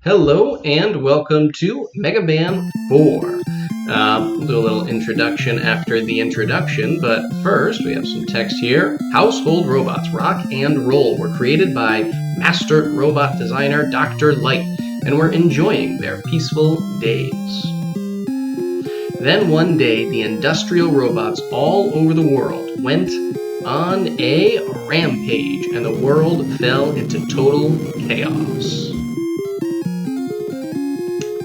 Hello and welcome to Mega Man 4. We'll do a little introduction after the introduction, but first we have some text here. Household robots, rock and roll, were created by master robot designer Dr. Light, and were enjoying their peaceful days. Then one day, the industrial robots all over the world went on a rampage, and the world fell into total chaos.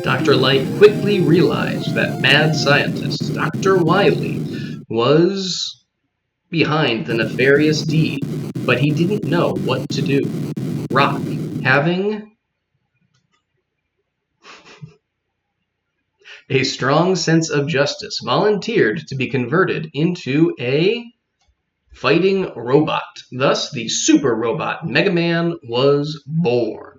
Dr. Light quickly realized that mad scientist Dr. Wily was behind the nefarious deed, but he didn't know what to do. Rock, having a strong sense of justice, volunteered to be converted into a fighting robot. Thus, the super robot Mega Man was born.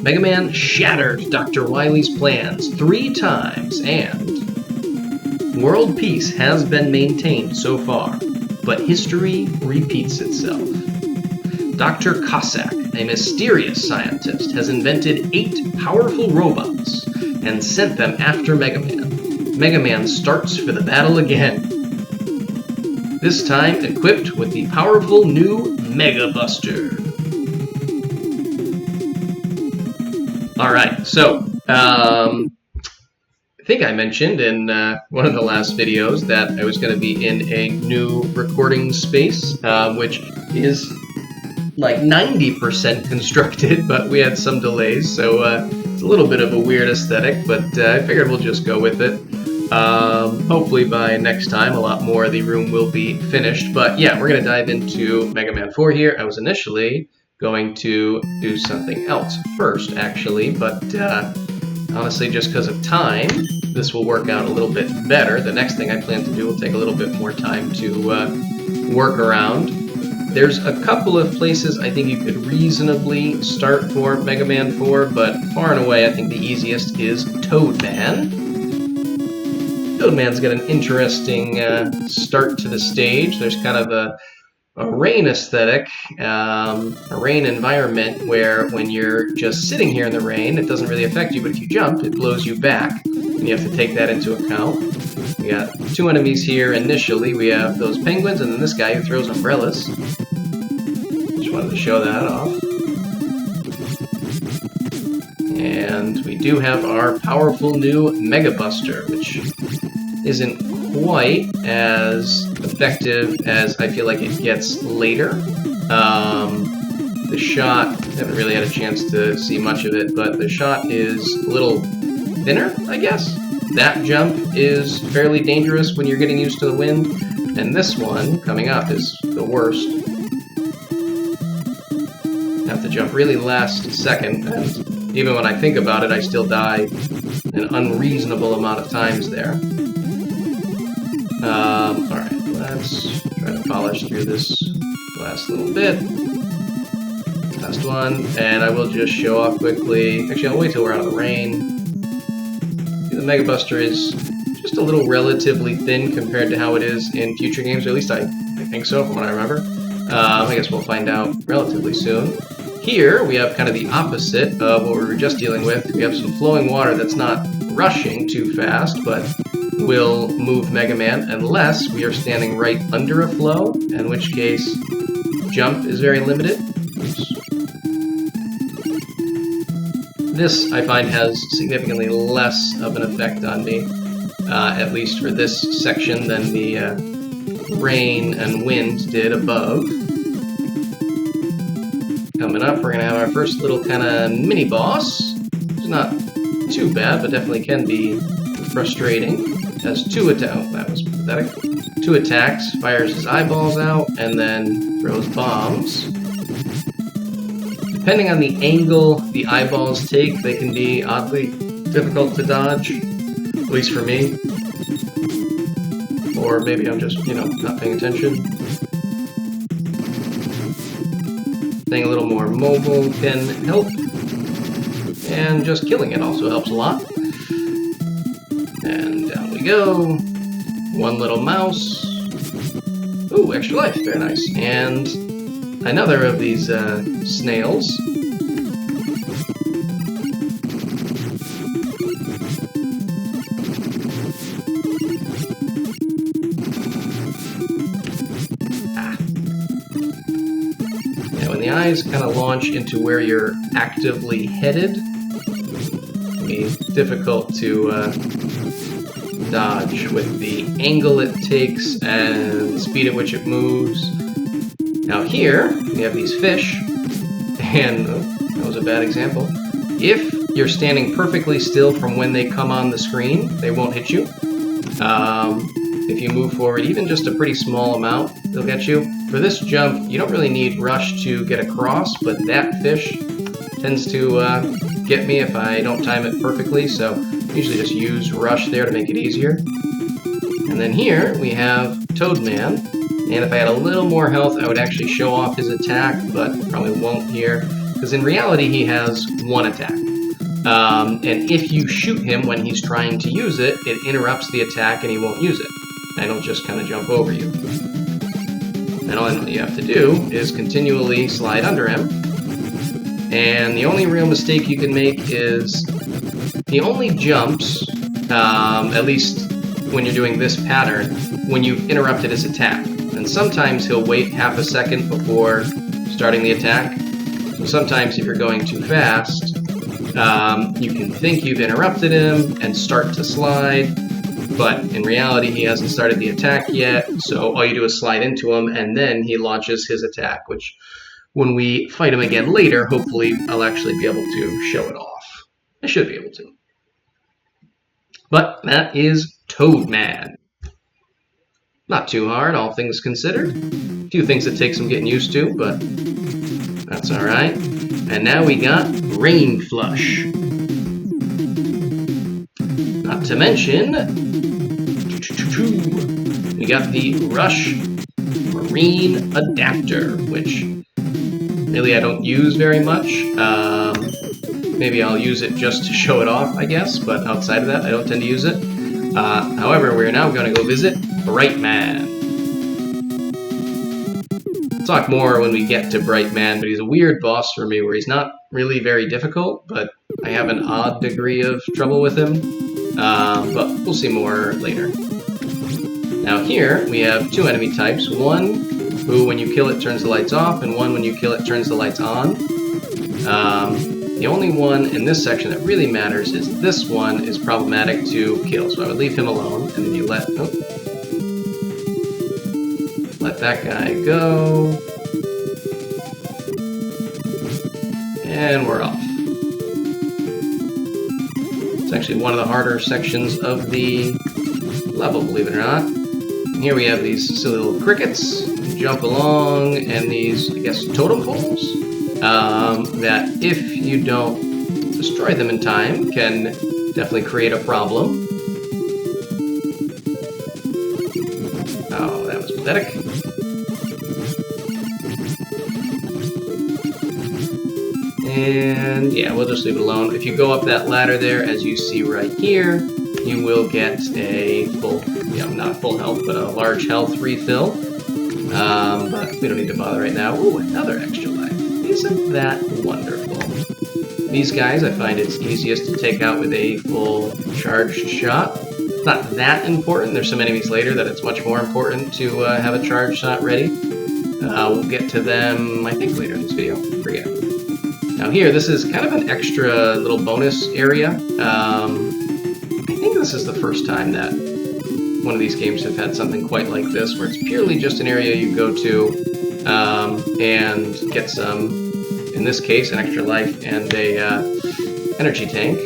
Mega Man shattered Dr. Wily's plans 3 times, and world peace has been maintained so far, but history repeats itself. Dr. Cossack, a mysterious scientist, has invented 8 powerful robots and sent them after Mega Man. Mega Man starts for the battle again, this time equipped with the powerful new Mega Buster. Alright, so, I think I mentioned in one of the last videos that I was going to be in a new recording space, which is like 90% constructed, but we had some delays, so it's a little bit of a weird aesthetic, but I figured we'll just go with it. Hopefully by next time a lot more of the room will be finished, but yeah, we're going to dive into Mega Man 4 here. I was initially going to do something else first, actually, but honestly, just because of time, this will work out a little bit better. The next thing I plan to do will take a little bit more time to work around. There's a couple of places I think you could reasonably start for Mega Man 4, but far and away I think the easiest is Toadman. Toadman's got an interesting start to the stage. There's kind of a rain aesthetic, a rain environment where when you're just sitting here in the rain, it doesn't really affect you, but if you jump, it blows you back, and you have to take that into account. We got 2 enemies here initially. We have those penguins, and then this guy who throws umbrellas. Just wanted to show that off. And we do have our powerful new Mega Buster, which isn't quite as effective as I feel like it gets later. The shot, I haven't really had a chance to see much of it, but the shot is a little thinner, I guess. That jump is fairly dangerous when you're getting used to the wind, and this one coming up is the worst. Have to jump really last second, and even when I think about it, I still die an unreasonable amount of times there. Alright, let's try to polish through this last little bit. Last one, and I will just show off quickly. Actually, I'll wait till we're out of the rain. The Mega Buster is just a little relatively thin compared to how it is in future games, or at least I think so from what I remember. I guess we'll find out relatively soon. Here, we have kind of the opposite of what we were just dealing with. We have some flowing water that's not rushing too fast, but will move Mega Man unless we are standing right under a flow, in which case jump is very limited. Oops. This, I find, has significantly less of an effect on me, at least for this section, than the rain and wind did above. Coming up, we're going to have our first little kind of mini-boss. It's not too bad, but definitely can be frustrating. Has 2 attacks. Oh, that was pathetic. 2 attacks, fires his eyeballs out, and then throws bombs. Depending on the angle the eyeballs take, they can be oddly difficult to dodge, at least for me. Or maybe I'm just, not paying attention. staying a little more mobile can help. And just killing it also helps a lot. And down we go. One little mouse. Ooh, extra life. Very nice. And another of these snails. The eyes kind of launch into where you're actively headed. It's difficult to dodge with the angle it takes and speed at which it moves. Now here, we have these fish, and that was a bad example. If you're standing perfectly still from when they come on the screen, they won't hit you. If you move forward even just a pretty small amount, they'll get you. For this jump, you don't really need rush to get across, but that fish tends to get me if I don't time it perfectly, so usually just use rush there to make it easier. And then here we have Toadman, and if I had a little more health, I would actually show off his attack, but probably won't here, because in reality he has one attack. And if you shoot him when he's trying to use it, it interrupts the attack and he won't use it. And he'll just kind of jump over you. And all you have to do is continually slide under him. And the only real mistake you can make is he only jumps, at least when you're doing this pattern, when you've interrupted his attack. And sometimes he'll wait half a second before starting the attack. So sometimes if you're going too fast, you can think you've interrupted him and start to slide. But in reality, he hasn't started the attack yet, so all you do is slide into him, and then he launches his attack, which, when we fight him again later, hopefully I'll actually be able to show it off. I should be able to. But that is Toadman. Not too hard, all things considered. A few things that take some getting used to, but that's alright. And now we got Rain Flush. Not to mention, we got the Rush Marine Adapter, which really I don't use very much. Maybe I'll use it just to show it off, I guess, but outside of that, I don't tend to use it. However, we're now going to go visit Brightman. We'll talk more when we get to Brightman, but he's a weird boss for me where he's not really very difficult, but I have an odd degree of trouble with him. But we'll see more later. Now here, we have two enemy types. One who, when you kill it, turns the lights off, and one, when you kill it, turns the lights on. The only one in this section that really matters is this one is problematic to kill, so I would leave him alone, and then you let that guy go. And we're off. It's actually one of the harder sections of the level, believe it or not. And here we have these silly little crickets. You jump along, and these, I guess, totem poles, that if you don't destroy them in time, can definitely create a problem. Oh, that was pathetic. And yeah, we'll just leave it alone. If you go up that ladder there, as you see right here, you will get a full, not full health, but a large health refill. But we don't need to bother right now. Ooh, another extra life. Isn't that wonderful? These guys, I find it's easiest to take out with a full charged shot. It's not that important. There's some enemies later that it's much more important to have a charged shot ready. We'll get to them, I think, later in this video. Forget. Now here, this is kind of an extra little bonus area. I think this is the first time that one of these games have had something quite like this, where it's purely just an area you go to and get some, in this case, an extra life and a energy tank.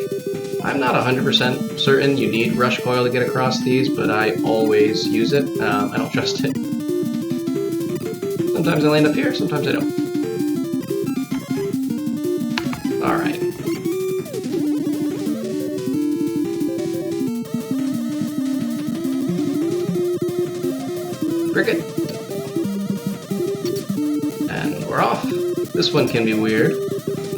I'm not 100% certain you need rush coil to get across these, but I always use it. I don't trust it. Sometimes I land up here, sometimes I don't. Alright. Cricket. And we're off. this one can be weird.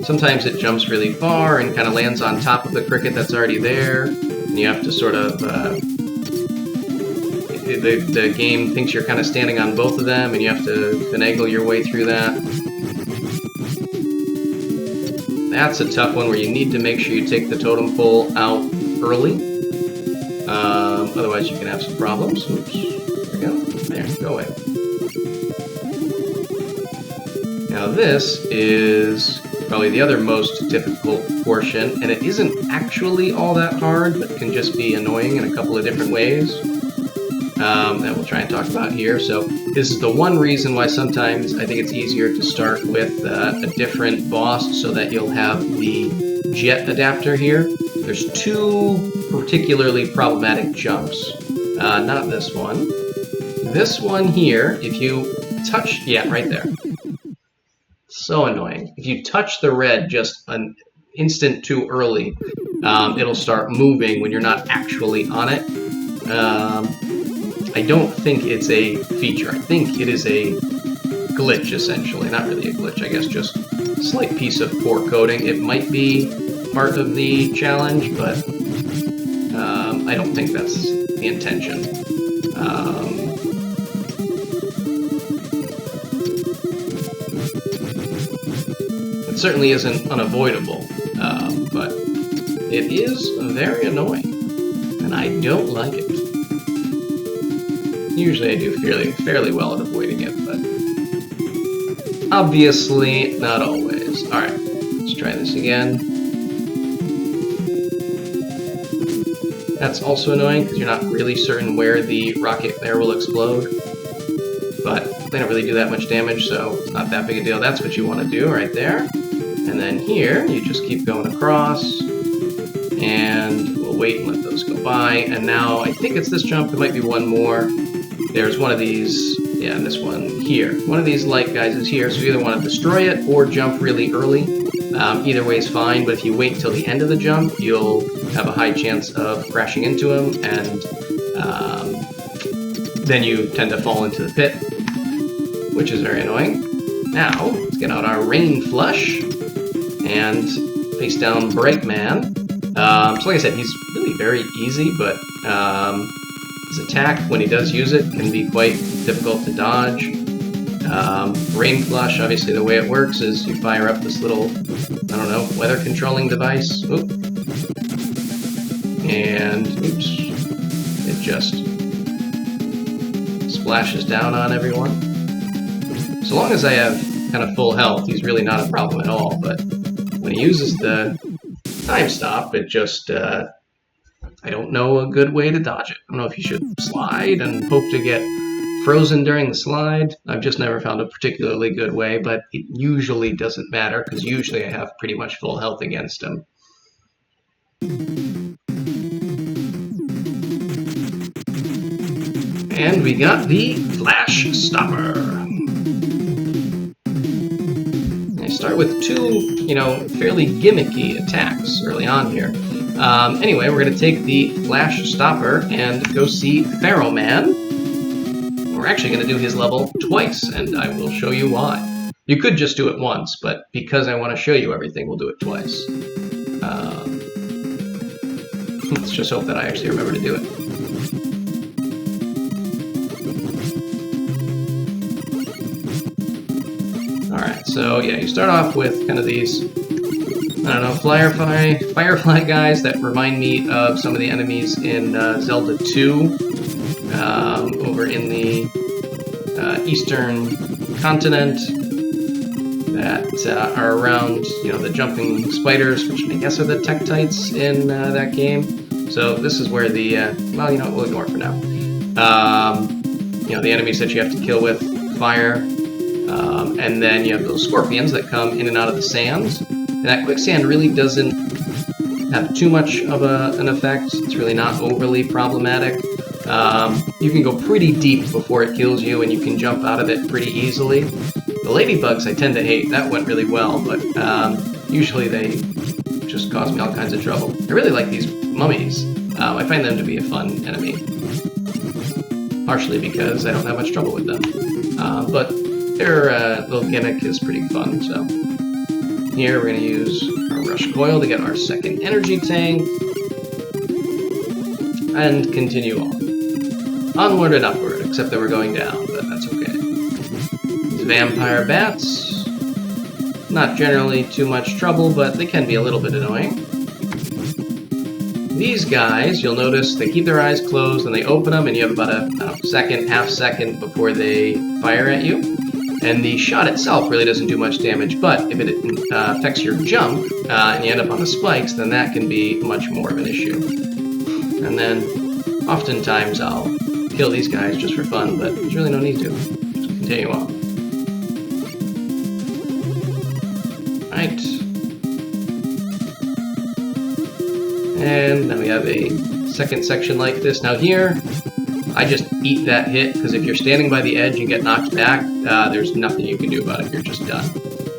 Sometimes it jumps really far and kind of lands on top of the cricket that's already there, and you have to sort of... the game thinks you're kind of standing on both of them, and you have to finagle your way through that. That's a tough one where you need to make sure you take the totem pole out early. Otherwise you can have some problems. Oops. There we go. There, go away. Now this is probably the other most difficult portion, and it isn't actually all that hard, but can just be annoying in a couple of different ways. That we'll try and talk about here. So this is the one reason why sometimes I think it's easier to start with a different boss so that you'll have the jet adapter here. There's two particularly problematic jumps. Not this one. This one here, if you touch... yeah, right there. So annoying. If you touch the red just an instant too early, it'll start moving when you're not actually on it. I don't think it's a feature. I think it is a glitch, essentially. Not really a glitch, I guess, just a slight piece of poor coding. It might be part of the challenge, but I don't think that's the intention. It certainly isn't unavoidable, but it is very annoying, and I don't like it. Usually I do fairly well at avoiding it, but obviously not always. Alright, let's try this again. That's also annoying because you're not really certain where the rocket there will explode, but they don't really do that much damage, so it's not that big a deal. That's what you want to do right there. And then here, you just keep going across, and we'll wait and let those go by. And now, I think it's this jump, there might be one more. There's one of these, yeah, this one here. One of these light guys is here, so you either want to destroy it or jump really early. Either way is fine, but if you wait until the end of the jump, you'll have a high chance of crashing into him, and then you tend to fall into the pit, which is very annoying. Now, let's get out our Rain Flush and face down Bright Man. So like I said, he's really very easy, but his attack, when he does use it, can be quite difficult to dodge. Rain Flush, obviously the way it works is you fire up this little, I don't know, weather controlling device. Oop. And, oops, it just splashes down on everyone. So long as I have kind of full health, he's really not a problem at all, but when he uses the time stop, it just, I don't know a good way to dodge it. I don't know if you should slide and hope to get frozen during the slide. I've just never found a particularly good way, but it usually doesn't matter, because usually I have pretty much full health against him. And we got the Flash Stopper. I start with two, fairly gimmicky attacks early on here. Anyway, we're going to take the Flash Stopper and go see Pharaoh Man. We're actually going to do his level twice, and I will show you why. You could just do it once, but because I want to show you everything, we'll do it twice. Let's just hope that I actually remember to do it. Alright, so yeah, you start off with kind of these, I don't know, firefly guys that remind me of some of the enemies in Zelda 2, over in the eastern continent, that are around, the jumping spiders, which I guess are the Tektites in that game. So this is where the, well, we'll ignore it for now. The enemies that you have to kill with fire, and then you have those scorpions that come in and out of the sands. And that quicksand really doesn't have too much of an effect. It's really not overly problematic. You can go pretty deep before it kills you, and you can jump out of it pretty easily. The ladybugs I tend to hate. That went really well, but usually they just cause me all kinds of trouble. I really like these mummies. I find them to be a fun enemy. Partially because I don't have much trouble with them. But their little gimmick is pretty fun. So here we're going to use our rush coil to get our second energy tank, and continue on. Onward and upward, except that we're going down, but that's okay. These vampire bats, not generally too much trouble, but they can be a little bit annoying. These guys, you'll notice they keep their eyes closed and they open them, and you have about a second, half second before they fire at you. And the shot itself really doesn't do much damage, but if it affects your jump and you end up on the spikes, then that can be much more of an issue. And then oftentimes I'll kill these guys just for fun, but there's really no need to. Just continue on. Right. And then we have a second section like this. Now here, I just eat that hit, because if you're standing by the edge and get knocked back, there's nothing you can do about it. You're just done.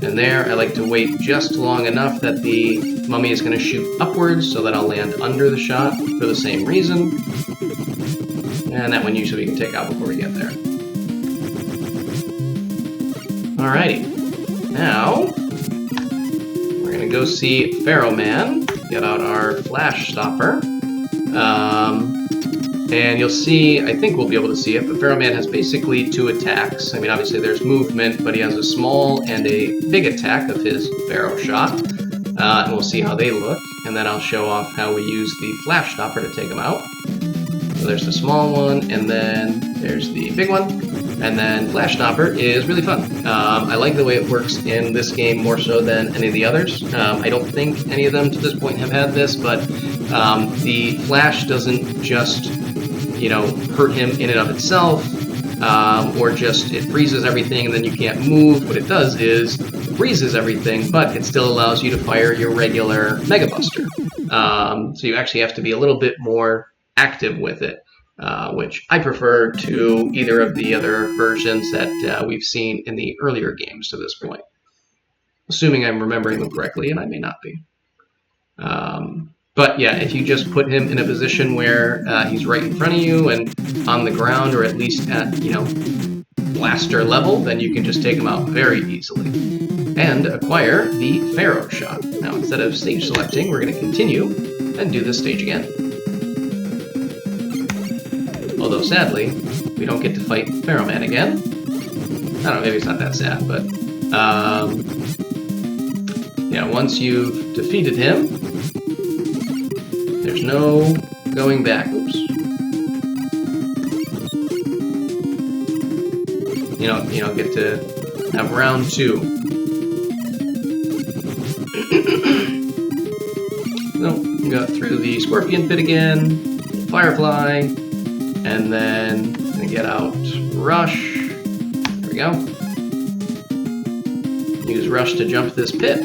And there, I like to wait just long enough that the mummy is going to shoot upwards so that I'll land under the shot for the same reason. And that one usually we can take out before we get there. Alrighty. Now, we're going to go see Pharaoh Man. Get out our flash stopper. And you'll see, I think we'll be able to see it, but Pharaoh Man has basically two attacks. I mean, obviously there's movement, but he has a small and a big attack of his Pharaoh shot. And we'll see how they look, and then I'll show off how we use the flash stopper to take them out. So there's the small one, and then there's the big one. And then flash stopper is really fun. I like the way it works in this game more so than any of the others. I don't think any of them to this point have had this, but the flash doesn't just, you know, hurt him in and of itself, or just it freezes everything and then you can't move. What it does is freezes everything, but it still allows you to fire your regular Mega Buster. So you actually have to be a little bit more active with it, which I prefer to either of the other versions that we've seen in the earlier games to this point. Assuming I'm remembering them correctly, and I may not be. But yeah, if you just put him in a position where he's right in front of you and on the ground, or at least at, you know, blaster level, then you can just take him out very easily. And acquire the Pharaoh shot. Now, instead of stage selecting, we're going to continue and do this stage again. Although, sadly, we don't get to fight Pharaoh Man again. I don't know, maybe it's not that sad, but yeah, once you've defeated him, there's no going back. Oops. You don't get to have round 2. No, we got through the Scorpion Pit again, Firefly, and then gonna get out Rush. There we go. Use Rush to jump this pit.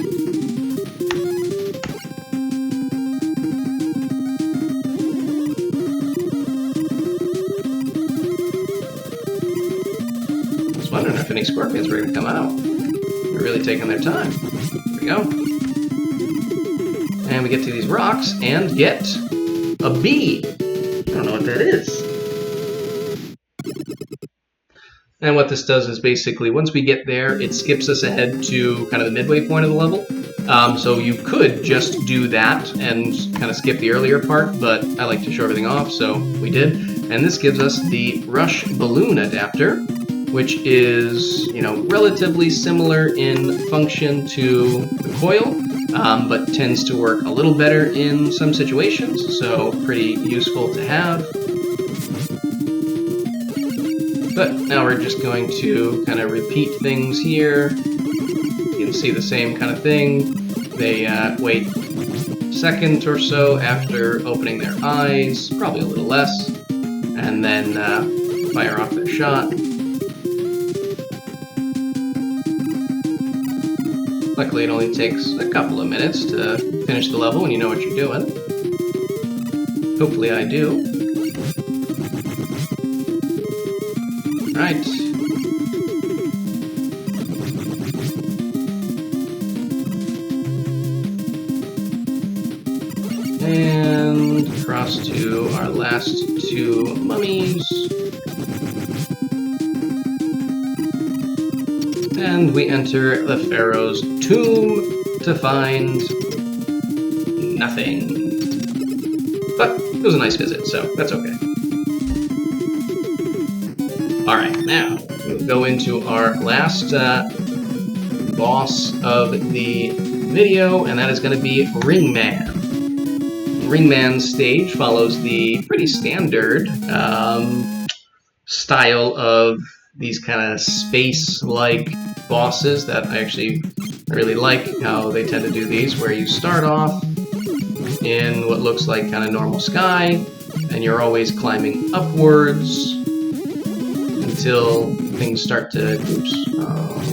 Wondering if any scorpions were going to come out. They're really taking their time. There we go. And we get to these rocks and get a bee. I don't know what that is. And what this does is basically, once we get there, it skips us ahead to kind of the midway point of the level. So you could just do that and kind of skip the earlier part, but I like to show everything off, so we did. And this gives us the Rush Balloon Adapter, which is, you know, relatively similar in function to the coil, but tends to work a little better in some situations, so pretty useful to have. But now we're just going to kind of repeat things here. You can see the same kind of thing. They wait a second or so after opening their eyes, probably a little less, and then fire off their shot. Luckily, it only takes a couple of minutes to finish the level when you know what you're doing. Hopefully I do. Right. And across to our last 2 mummies. And we enter the Pharaoh's tomb to find nothing. But it was a nice visit, so that's okay. Alright, now we'll go into our last boss of the video, and that is going to be Ringman. Ringman's stage follows the pretty standard style of these kind of space-like bosses that I really like how they tend to do these, where you start off in what looks like kind of normal sky, and you're always climbing upwards until things start to,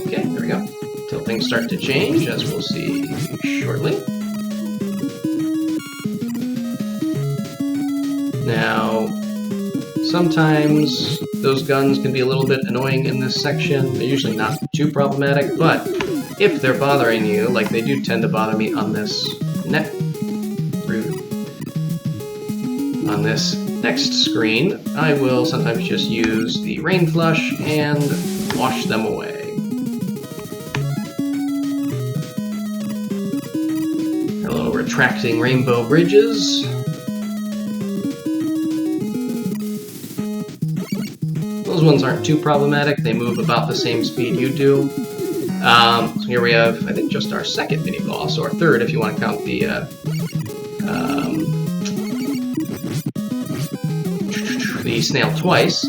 okay, there we go, until things start to change, as we'll see shortly. Now, sometimes those guns can be a little bit annoying in this section. They're usually not too problematic, but if they're bothering you, like they do tend to bother me on this next screen, I will sometimes just use the rain flush and wash them away. Got a little retracting rainbow bridges. Those ones aren't too problematic. They move about the same speed you do. So here we have, I think, just our second mini-boss, or third if you want to count the snail twice.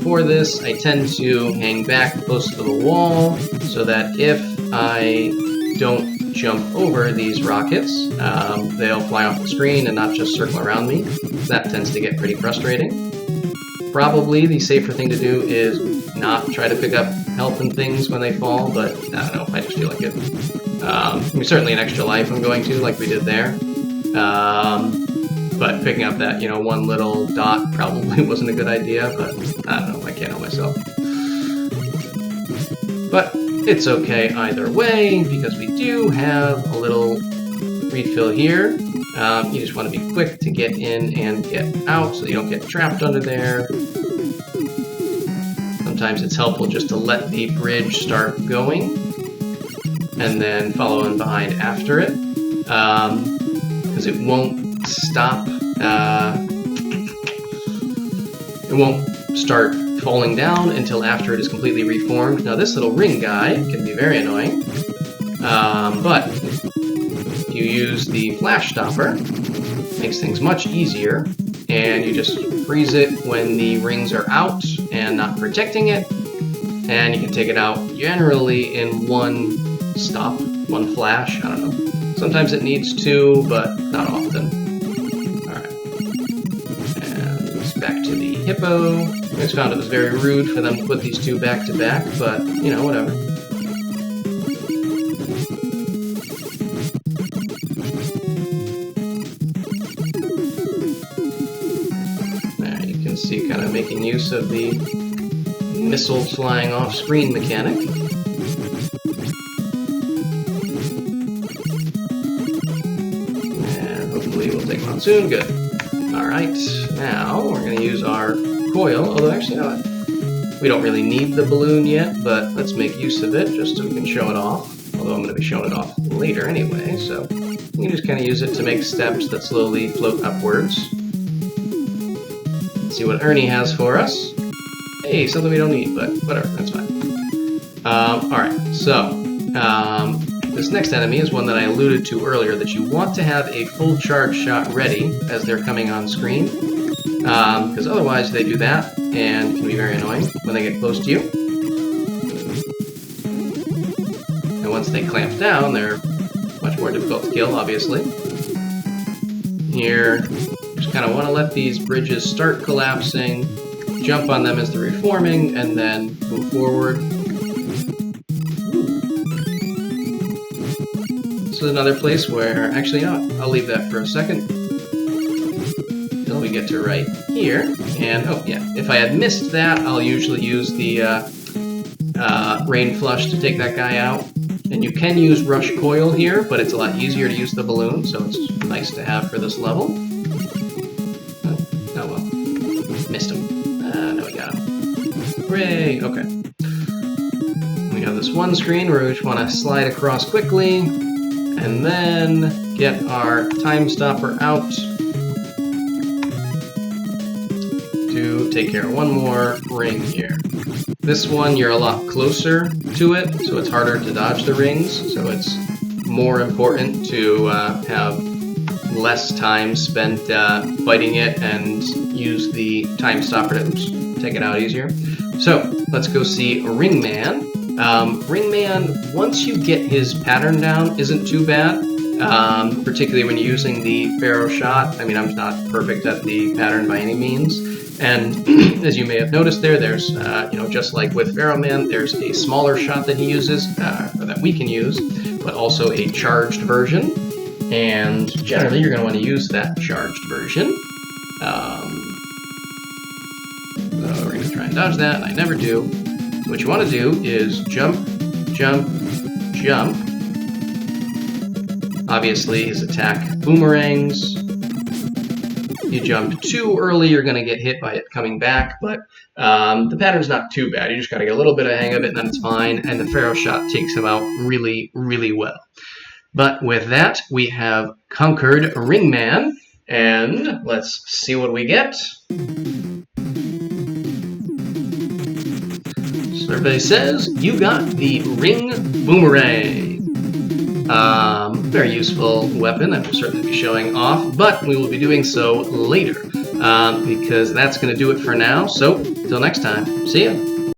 For this, I tend to hang back close to the wall so that if I don't jump over these rockets, they'll fly off the screen and not just circle around me. That tends to get pretty frustrating. Probably the safer thing to do is not try to pick up health and things when they fall, but I don't know, I just feel like it. Certainly an extra life I'm going to, like we did there. But picking up that, one little dot probably wasn't a good idea, but I don't know, I can't help myself. But it's okay either way, because we do have a little refill here. You just want to be quick to get in and get out so you don't get trapped under there. Sometimes it's helpful just to let the bridge start going and then follow in behind after it, because it won't stop. It won't start falling down until after it is completely reformed. Now this little ring guy can be very annoying, but you use the flash stopper, makes things much easier, and you just freeze it when the rings are out and not protecting it, and you can take it out generally in one stop, one flash, I don't know. Sometimes it needs two, but not often. Alright. And it's back to the hippo. I just found it was very rude for them to put these two back to back, but, whatever. See, kind of making use of the missile flying off screen mechanic. And hopefully we'll take one soon. Good. Alright, now we're going to use our coil, although actually, we don't really need the balloon yet, but let's make use of it just so we can show it off. Although I'm going to be showing it off later anyway, so you can just kind of use it to make steps that slowly float upwards. See what Ernie has for us. Hey, something we don't need, but whatever, that's fine. Alright, so this next enemy is one that I alluded to earlier, that you want to have a full charge shot ready as they're coming on screen, because otherwise they do that and can be very annoying when they get close to you. And once they clamp down, they're much more difficult to kill, obviously. Here, just kind of want to let these bridges start collapsing, jump on them as they're reforming, and then move forward. This is another place where, actually, I'll leave that for a second until we get to right here. And, oh yeah, if I had missed that, I'll usually use the rain flush to take that guy out. And you can use rush coil here, but it's a lot easier to use the balloon, so it's nice to have for this level. Oh well. Missed him. No, we got him. Hooray! Okay. We have this one screen where we just want to slide across quickly, and then get our time stopper out to take care of one more ring here. This one, you're a lot closer to it, so it's harder to dodge the rings, so it's more important to have less time spent fighting it and use the time stopper to take it out easier. So let's go see Ringman. Ringman, once you get his pattern down, isn't too bad, particularly when you're using the Pharaoh shot. I mean, I'm not perfect at the pattern by any means. And as you may have noticed there's, just like with Pharaoh Man, there's a smaller shot that he uses, or that we can use, but also a charged version. And generally, you're going to want to use that charged version. So we're going to try and dodge that, and I never do. So what you want to do is jump, jump, jump. Obviously, his attack boomerangs. You jump too early, you're going to get hit by it coming back, but the pattern's not too bad. You just got to get a little bit of hang of it, and then it's fine, and the Pharaoh shot takes him out really, really well. But with that, we have conquered Ringman, and let's see what we get. Survey says you got the Ring Boomerang. Very useful weapon that we'll certainly be showing off, but we will be doing so later, because that's going to do it for now. So, till next time, see ya!